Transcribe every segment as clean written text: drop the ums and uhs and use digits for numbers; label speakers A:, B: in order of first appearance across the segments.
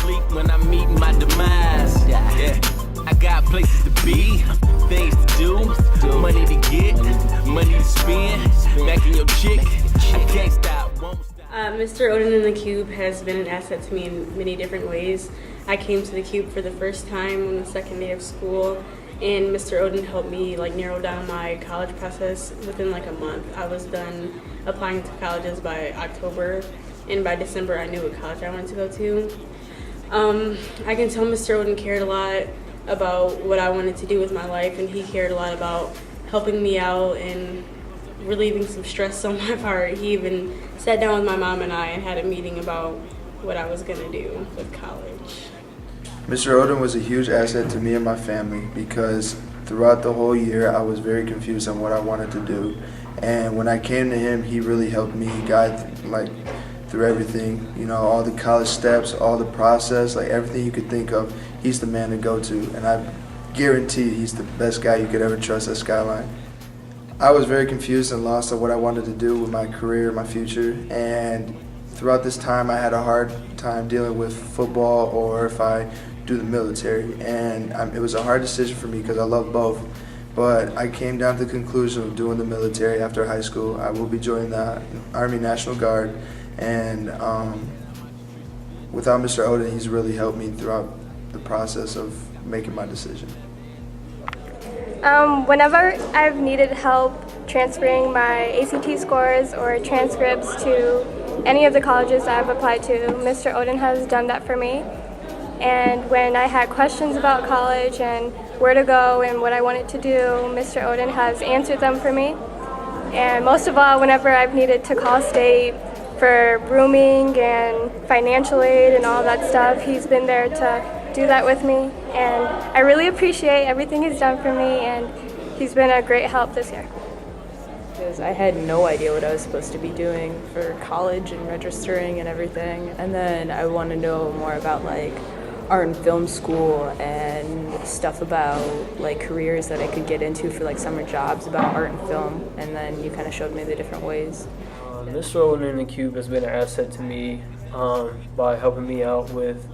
A: sleep when I meet my demise. Yeah, I got places to be, things to do, money to get, money to spend. Back in your chick, I can't stop, won't stop.
B: Mr. Oden in the Cube has been an asset to me in many different ways. I came to the Cube for the first time on the second day of school, and Mr. Oden helped me narrow down my college process within a month. I was done applying to colleges by October, and by December I knew what college I wanted to go to. I can tell Mr. Oden cared a lot about what I wanted to do with my life, and he cared a lot about helping me out and relieving some stress on my part. He even sat down with my mom and I and had a meeting about what I was going to do with college.
C: Mr. Oden was a huge asset to me and my family because throughout the whole year I was very confused on what I wanted to do. And when I came to him, he really helped me guide through everything, all the college steps, all the process, everything you could think of. He's the man to go to, and I guarantee he's the best guy you could ever trust at Skyline. I was very confused and lost on what I wanted to do with my career, my future, and throughout this time I had a hard time dealing with football or if I do the military, and it was a hard decision for me because I love both. But I came down to the conclusion of doing the military after high school. I will be joining the Army National Guard, and without Mr. Oden, he's really helped me throughout the process of making my decision.
D: Whenever I've needed help transferring my ACT scores or transcripts to any of the colleges that I've applied to, Mr. Oden has done that for me. And when I had questions about college and where to go and what I wanted to do, Mr. Oden has answered them for me. And most of all, whenever I've needed to call state for rooming and financial aid and all that stuff, he's been there to do that with me. And I really appreciate everything he's done for me, and he's been a great help this year.
E: Because I had no idea what I was supposed to be doing for college and registering and everything. And then I want to know more about art and film school and stuff about careers that I could get into for summer jobs about art and film. And then you kind of showed me the different ways.
F: Mr. Oden in the Cube has been an asset to me by helping me out with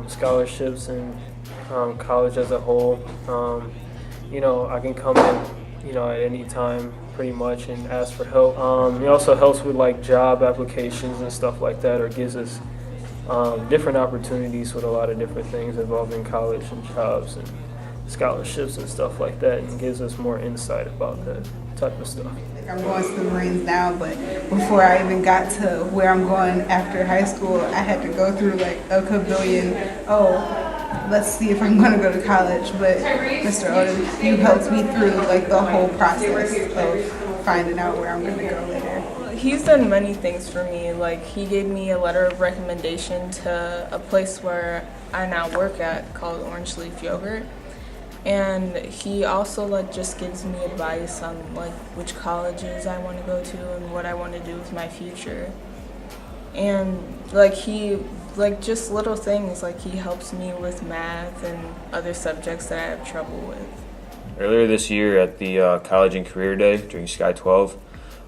F: scholarships and college as a whole. I can come in, at any time pretty much and ask for help. He also helps with job applications and stuff like that, or gives us different opportunities with a lot of different things involving college and jobs and scholarships and stuff like that, and gives us more insight about that type of stuff.
G: I'm going to the Marines now, but before I even got to where I'm going after high school, I had to go through a kabillion, let's see if I'm going to go to college. But Mr. Oden, you helped me through the whole process of finding out where I'm going to go later.
H: He's done many things for me. He gave me a letter of recommendation to a place where I now work at called Orange Leaf Yogurt. And he also just gives me advice on which colleges I want to go to and what I want to do with my future. And he just little things, he helps me with math and other subjects that I have trouble with.
I: Earlier this year at the College and Career Day during Sky 12,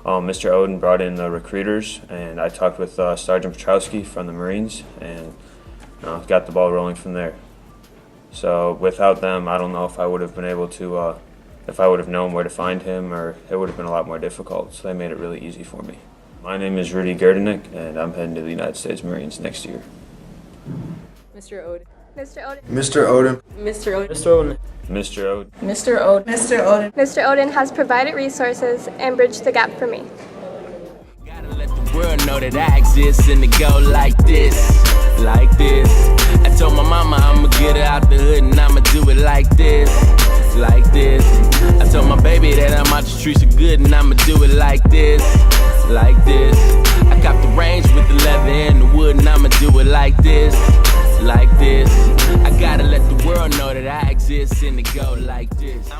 I: Mr. Oden brought in the recruiters, and I talked with Sergeant Petrowski from the Marines, and got the ball rolling from there. So without them, I don't know if I would have been able to, if I would have known where to find him, or it would have been a lot more difficult. So they made it really easy for me. My name is Rudy Gerdenik, and I'm heading to the United States Marines next year.
E: Mr. Oden.
D: Mr. Oden.
C: Mr. Oden.
B: Mr. Oden.
F: Mr. Oden.
I: Mr. Oden.
H: Mr. Oden.
G: Mr. Oden.
D: Mr. Oden has provided resources and bridged the gap for me.
A: Gotta let the world know that I exist and to go like this. I told my mama I'ma get her out the hood and I'ma do it like this. I told my baby that I'm out the streets of good and I'ma do it like this. I got the range with the leather and the wood and I'ma do it like this. I gotta let the world know that I exist and to go like this.